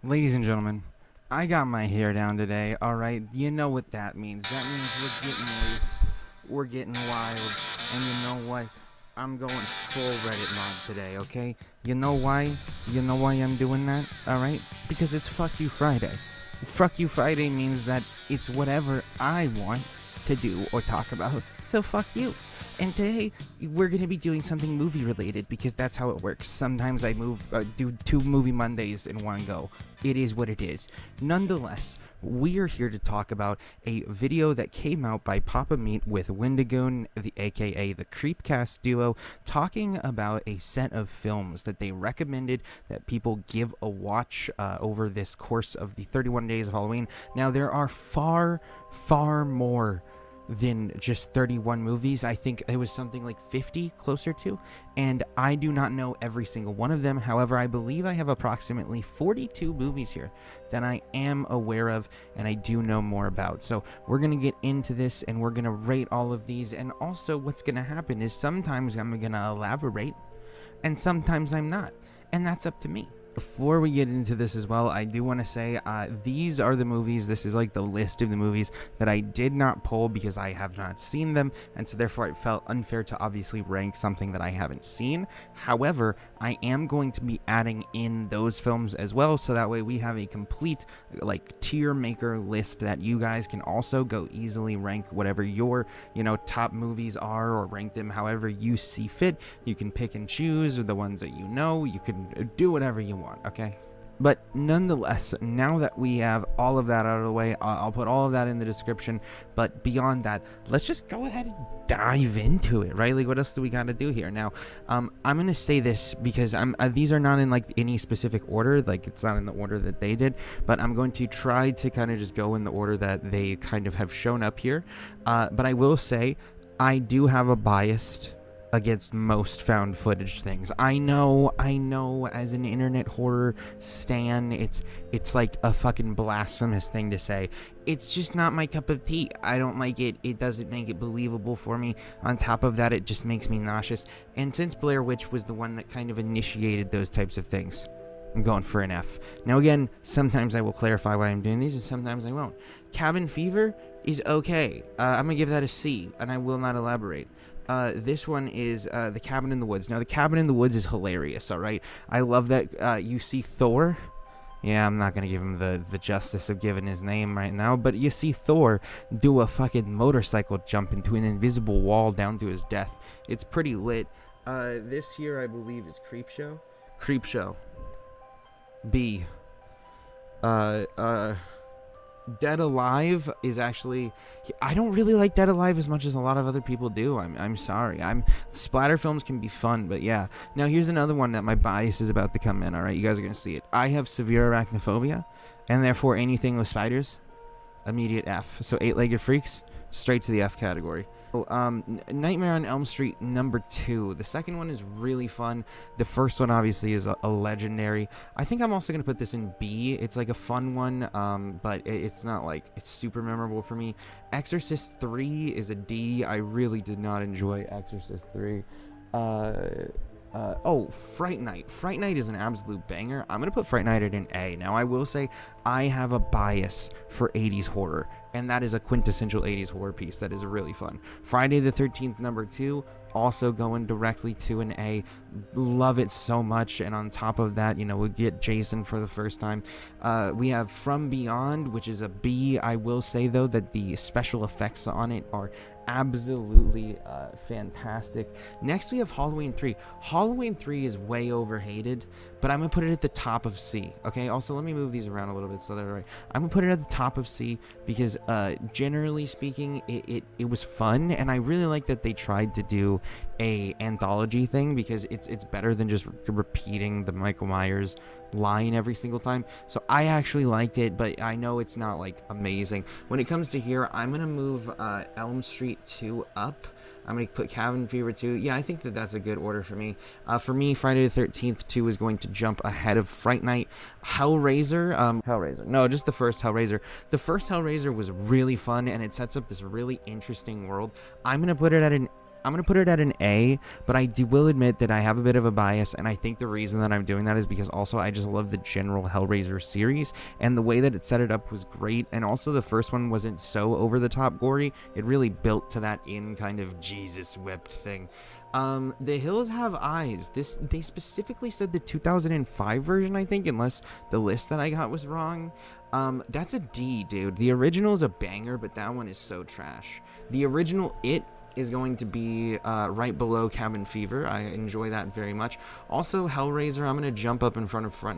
Ladies and gentlemen, I got my hair down today, alright? You know what that means. That means we're getting loose, we're getting wild, and you know what? I'm going full Reddit mob today, okay? You know why? You know why I'm doing that, alright? Because it's Fuck You Friday. Fuck You Friday means that it's whatever I want to do or talk about, so fuck you. And today we're gonna be doing something movie related because that's how it works. Sometimes I do 2 movie Mondays in one go. It is what it is. Nonetheless, we are here to talk about a video that came out by Papa Meat with Wendigoon, aka the CreepCast's duo, talking about a set of films that they recommended that people give a watch over this course of the 31 days of Halloween. Now, there are far, far more than just 31 movies. I think it was something like 50 closer to, and I do not know every single one of them. However, I believe I have approximately 42 movies here that I am aware of and I do know more about. So we're gonna get into this and we're gonna rate all of these, and also what's gonna happen is sometimes I'm gonna elaborate and sometimes I'm not, and that's up to me. Before we get into this as well, I do want to say these are the movies. This is like the list of the movies that I did not pull because I have not seen them, and so therefore it felt unfair to obviously rank something that I haven't seen. However, I am going to be adding in those films as well, so that way we have a complete like tier maker list that you guys can also go easily rank whatever your top movies are, or rank them however you see fit. You can pick and choose the ones that you know. You can do whatever you want. Okay, but nonetheless, now that we have all of that out of the way, I'll put all of that in the description. But beyond that, let's just go ahead and dive into it, right? Like, what else do we got to do here? Now, I'm gonna say this because these are not in like any specific order, like it's not in the order that they did, but I'm going to try to kind of just go in the order that they kind of have shown up here. But I will say, I do have a bias against most found footage things. I know, as an internet horror stan, it's like a fucking blasphemous thing to say. It's just not my cup of tea. I don't like it. It doesn't make it believable for me. On top of that, it just makes me nauseous. And since Blair Witch was the one that kind of initiated those types of things, I'm going for an F. Now again, sometimes I will clarify why I'm doing these and sometimes I won't. Cabin Fever is okay. I'm gonna give that a C, and I will not elaborate. This one is The Cabin in the Woods. Now, The Cabin in the Woods is hilarious, alright? I love that you see Thor. Yeah, I'm not going to give him the justice of giving his name right now, but you see Thor do a fucking motorcycle jump into an invisible wall down to his death. It's pretty lit. This here, I believe, is Creepshow. Creepshow. B. Dead Alive is actually, I don't really like Dead Alive as much as a lot of other people do. I'm sorry. Splatter films can be fun, but yeah. Now here's another one that my bias is about to come in. All right, you guys are gonna see it. I have severe arachnophobia, and therefore anything with spiders, immediate F. So 8-legged freaks, straight to the F category. Nightmare on Elm Street #2. The second one is really fun. The first one obviously is a legendary. I think I'm also gonna put this in B. It's like a fun one, but it's not like it's super memorable for me. Exorcist 3 is a D. I really did not enjoy Exorcist 3. Fright Night. Fright Night is an absolute banger. I'm going to put Fright Night at an A. Now, I will say I have a bias for 80s horror, and that is a quintessential 80s horror piece that is really fun. Friday the 13th #2, also going directly to an A. Love it so much, and on top of that, we get Jason for the first time. We have From Beyond, which is a B. I will say, though, that the special effects on it are absolutely fantastic. Next, we have Halloween 3. Halloween 3 is way overhated, but I'm gonna put it at the top of C. Okay, also let me move these around a little bit so they're right. I'm gonna put it at the top of C because generally speaking, it was fun, and I really like that they tried to do a anthology thing because it's better than just repeating the Michael Myers line every single time. So I actually liked it, but I know it's not like amazing. When it comes to here, I'm gonna move Elm Street 2 up. I'm going to put Cabin Fever 2. Yeah, I think that's a good order for me. For me, Friday the 13th 2 is going to jump ahead of Fright Night. Hellraiser. No, just the first Hellraiser. The first Hellraiser was really fun, and it sets up this really interesting world. I'm going to put it at an I'm going to put it at an A, but will admit that I have a bit of a bias, and I think the reason that I'm doing that is because also I just love the general Hellraiser series, and the way that it set it up was great, and also the first one wasn't so over-the-top gory. It really built to that kind of Jesus whipped thing. The Hills Have Eyes. They specifically said the 2005 version, I think, unless the list that I got was wrong. That's a D, dude. The original is a banger, but that one is so trash. The original It is going to be right below Cabin Fever. I enjoy that very much. Also, Hellraiser, I'm going to jump up in front of Fright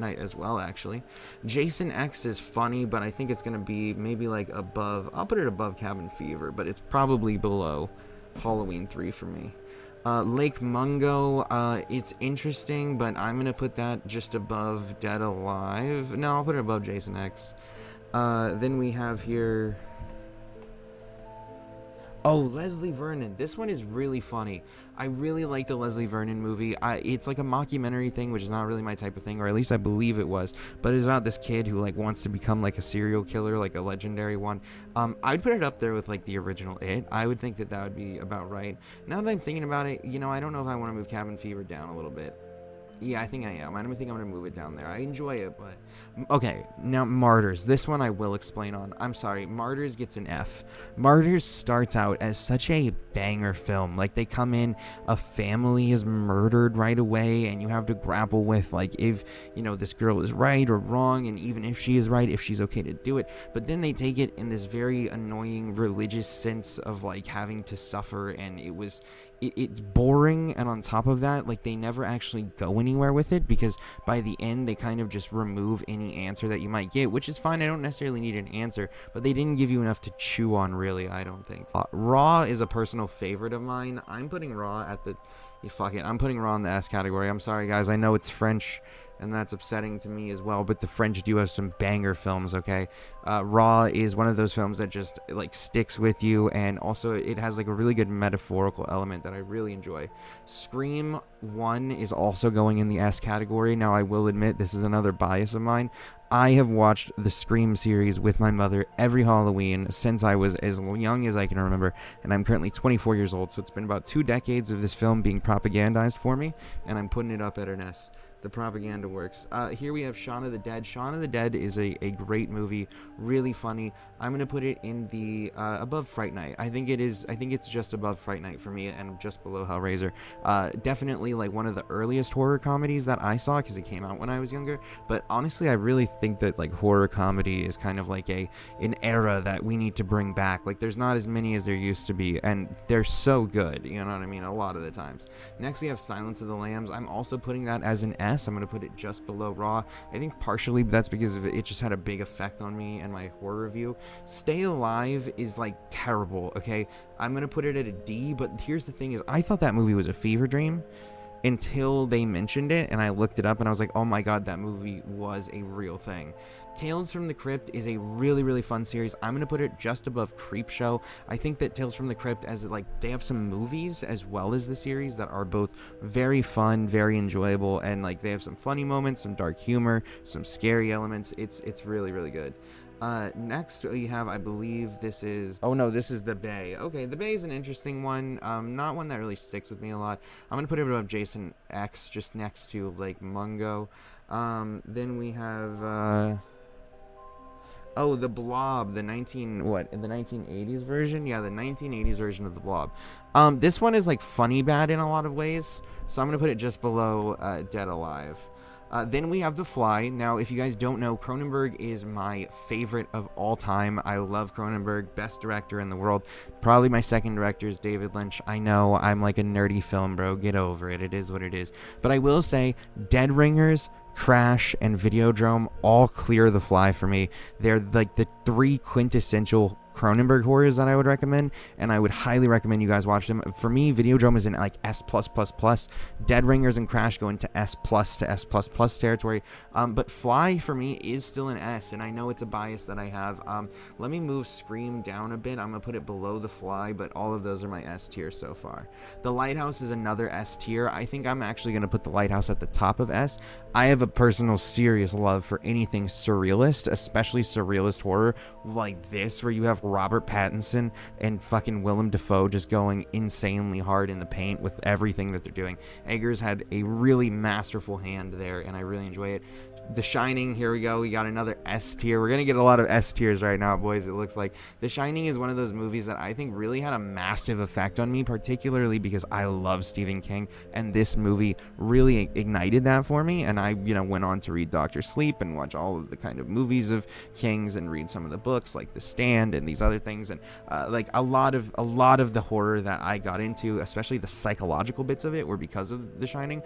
Night as well, actually. Jason X is funny, but I think it's going to be maybe like above. I'll put it above Cabin Fever, but it's probably below Halloween 3 for me. Lake Mungo, it's interesting, but I'm going to put that just above Dead Alive. No, I'll put it above Jason X. Then we have here... Oh, Leslie Vernon. This one is really funny. I really like the Leslie Vernon movie. It's like a mockumentary thing, which is not really my type of thing, or at least I believe it was. But it's about this kid who like wants to become like a serial killer, like a legendary one. I'd put it up there with like the original It. I would think that that would be about right. Now that I'm thinking about it, you know, I don't know if I want to move Cabin Fever down a little bit. Yeah, I think I am. I don't think I'm going to move it down there. I enjoy it, but... Okay, now Martyrs. This one I will explain on. I'm sorry. Martyrs gets an F. Martyrs starts out as such a banger film. Like, they come in, a family is murdered right away, and you have to grapple with, like, if, you know, this girl is right or wrong, and even if she is right, if she's okay to do it. But then they take it in this very annoying religious sense of, like, having to suffer, and it's boring, and on top of that, like, they never actually go anywhere with it, because by the end, they kind of just remove any answer that you might get, which is fine. I don't necessarily need an answer, but they didn't give you enough to chew on, really, I don't think. Raw is a personal favorite of mine. I'm putting Raw at the... Fuck it, I'm putting Raw in the S category. I'm sorry, guys, I know it's French, and that's upsetting to me as well, but the French do have some banger films, okay? Raw is one of those films that just, like, sticks with you, and also it has, like, a really good metaphorical element that I really enjoy. Scream 1 is also going in the S category. Now, I will admit, this is another bias of mine. I have watched the Scream series with my mother every Halloween since I was as young as I can remember, and I'm currently 24 years old, so it's been about 2 decades of this film being propagandized for me, and I'm putting it up at an S. The propaganda works. Here we have Shaun of the Dead. Shaun of the Dead is a great movie, really funny. I'm gonna put it in the above Fright Night. I think it's just above Fright Night for me, and just below Hellraiser. Definitely like one of the earliest horror comedies that I saw, because it came out when I was younger. But honestly, I really think that like horror comedy is kind of like an era that we need to bring back. Like, there's not as many as there used to be, and they're so good. You know what I mean? A lot of the times. Next, we have Silence of the Lambs. I'm also putting that as an S. I'm going to put it just below Raw. I think partially that's because of it just had a big effect on me and my horror review. Stay Alive is like terrible, okay? I'm going to put it at a D, but here's the thing is I thought that movie was a fever dream until they mentioned it, and I looked it up, and I was like, oh my god, that movie was a real thing. Tales from the Crypt is a really, really fun series. I'm going to put it just above Creepshow. I think that Tales from the Crypt, as like, they have some movies as well as the series that are both very fun, very enjoyable, and like they have some funny moments, some dark humor, some scary elements. It's really, really good. Next we have, I believe this is... Oh no, this is The Bay. Okay, The Bay is an interesting one. Not one that really sticks with me a lot. I'm going to put it above Jason X, just next to Lake Mungo. Then we have... Oh, The Blob, the 1980s version? Yeah, the 1980s version of The Blob. This one is, like, funny bad in a lot of ways, so I'm going to put it just below Dead Alive. Then we have The Fly. Now, if you guys don't know, Cronenberg is my favorite of all time. I love Cronenberg, best director in the world. Probably my second director is David Lynch. I know, I'm like a nerdy film bro. Get over it. It is what it is. But I will say, Dead Ringers, Crash, and Videodrome all clear The Fly for me. They're like the 3 quintessential Cronenberg horrors that I would recommend, and I would highly recommend you guys watch them. For me, Videodrome is in like S+++. Dead Ringers and Crash go into S+ to S++ territory. But Fly for me is still an S, and I know it's a bias that I have. Let me move Scream down a bit. I'm gonna put it below The Fly, but all of those are my S tier so far. The Lighthouse is another S tier. I think I'm actually gonna put The Lighthouse at the top of S. I have a personal serious love for anything surrealist, especially surrealist horror like this, where you have Robert Pattinson and fucking Willem Dafoe just going insanely hard in the paint with everything that they're doing. Eggers had a really masterful hand there, and I really enjoy it. The Shining, here we go. We got another S tier. We're going to get a lot of S tiers right now, boys, it looks like. The Shining is one of those movies that I think really had a massive effect on me, particularly because I love Stephen King, and this movie really ignited that for me, and I, went on to read Dr. Sleep and watch all of the kind of movies of King's and read some of the books like The Stand and these other things, and like a lot of the horror that I got into, especially the psychological bits of it, were because of The Shining.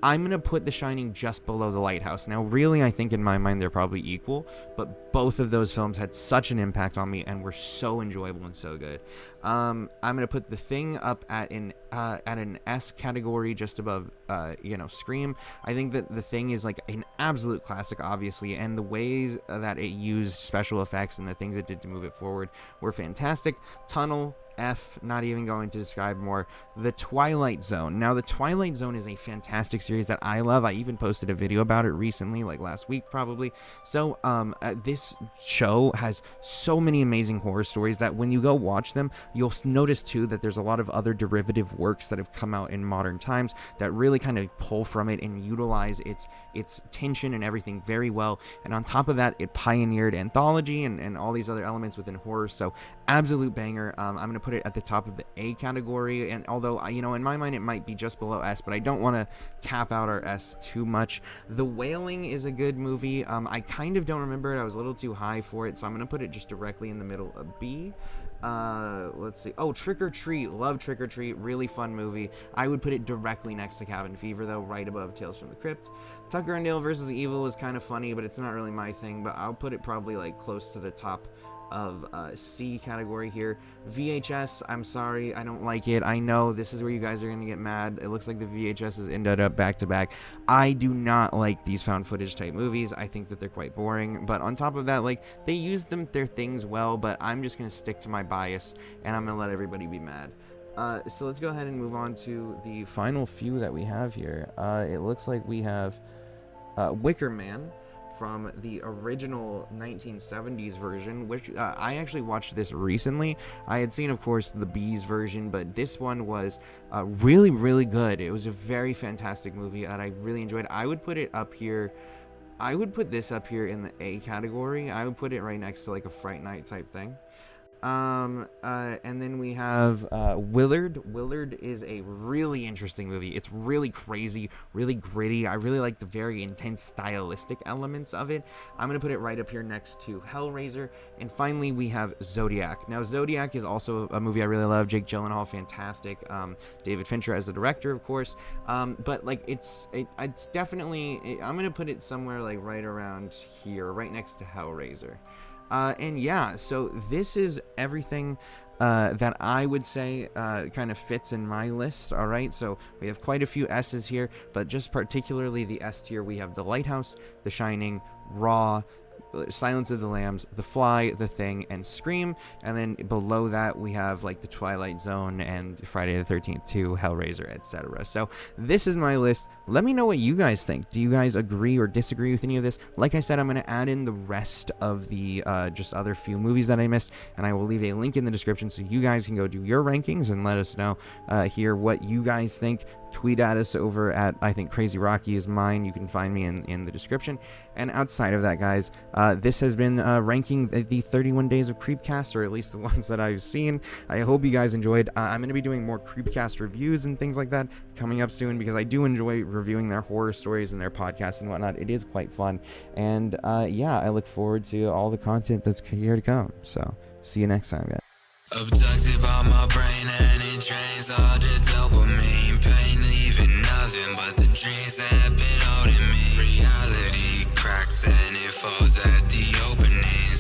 I'm going to put The Shining just below The Lighthouse. Now, really, I think in my mind they're probably equal, but both of those films had such an impact on me and were so enjoyable and so good. I'm going to put The Thing up at an S category just above, Scream. I think that The Thing is like an absolute classic, obviously, and the ways that it used special effects and the things it did to move it forward were fantastic. Tunnel, F, not even going to describe more. The Twilight Zone. Now, The Twilight Zone is a fantastic series that I love. I even posted a video about it recently, like last week probably. So, this show has so many amazing horror stories that when you go watch them, you'll notice too that there's a lot of other derivative works that have come out in modern times that really kind of pull from it and utilize its tension and everything very well. And on top of that, it pioneered anthology and all these other elements within horror. So, absolute banger. I'm going to put it at the top of the A category, and although in my mind it might be just below S, but I don't want to cap out our S too much. The Wailing is a good movie. I kind of don't remember it. I was a little too high for it, so I'm going to put it just directly in the middle of B. Let's see. Oh, Trick or Treat. Love Trick or Treat. Really fun movie. I would put it directly next to Cabin Fever, though, right above Tales from the Crypt. Tucker and Dale versus Evil is kind of funny, but it's not really my thing, but I'll put it probably like close to the top of C category here. VHS, I'm sorry, I don't like it. I know this is where you guys are gonna get mad. It looks like the VHS ended up back to back. I do not like these found footage type movies. I think that they're quite boring, but on top of that, like, they use their things well, but I'm just gonna stick to my bias and I'm gonna let everybody be mad. So let's go ahead and move on to the final few that we have here. It looks like we have Wicker Man from the original 1970s version, which I actually watched this recently. I had seen, of course, the Bees version, but this one was really, really good. It was a very fantastic movie, and I really enjoyed it. I would put it up here. I would put this up here in the A category. I would put it right next to like a Fright Night type thing. And then we have Willard. Willard is a really interesting movie. It's really crazy, really gritty. I really like the very intense stylistic elements of it. I'm gonna put it right up here next to Hellraiser. And finally, we have Zodiac. Now, Zodiac is also a movie I really love. Jake Gyllenhaal, fantastic. David Fincher as the director, of course. But like it's definitely, I'm gonna put it somewhere like right around here, right next to Hellraiser. And yeah, so this is everything that I would say kind of fits in my list. All right, so we have quite a few S's here, but just particularly the S tier, we have The Lighthouse, The Shining, Raw, Silence of the Lambs, The Fly, The Thing, and Scream. And then below that we have like The Twilight Zone and Friday the 13th 2, Hellraiser, etc. So this is my list. Let me know what you guys think. Do you guys agree or disagree with any of this? Like I said, I'm going to add in the rest of the just other few movies that I missed, and I will leave a link in the description so you guys can go do your rankings and let us know here what you guys think. Tweet at us over at, I think Crazy Rocky is mine. You can find me in the description. And outside of that, guys, this has been ranking the 31 days of CreepCast, or at least the ones that I've seen. I hope you guys enjoyed. I'm going to be doing more CreepCast reviews and things like that coming up soon, because I do enjoy reviewing their horror stories and their podcasts and whatnot. It is quite fun. And yeah, I look forward to all the content that's here to come. So see you next time, guys. Abducted by my brain and it drains all the dopamine pain, leaving nothing but the dreams that have been holding me.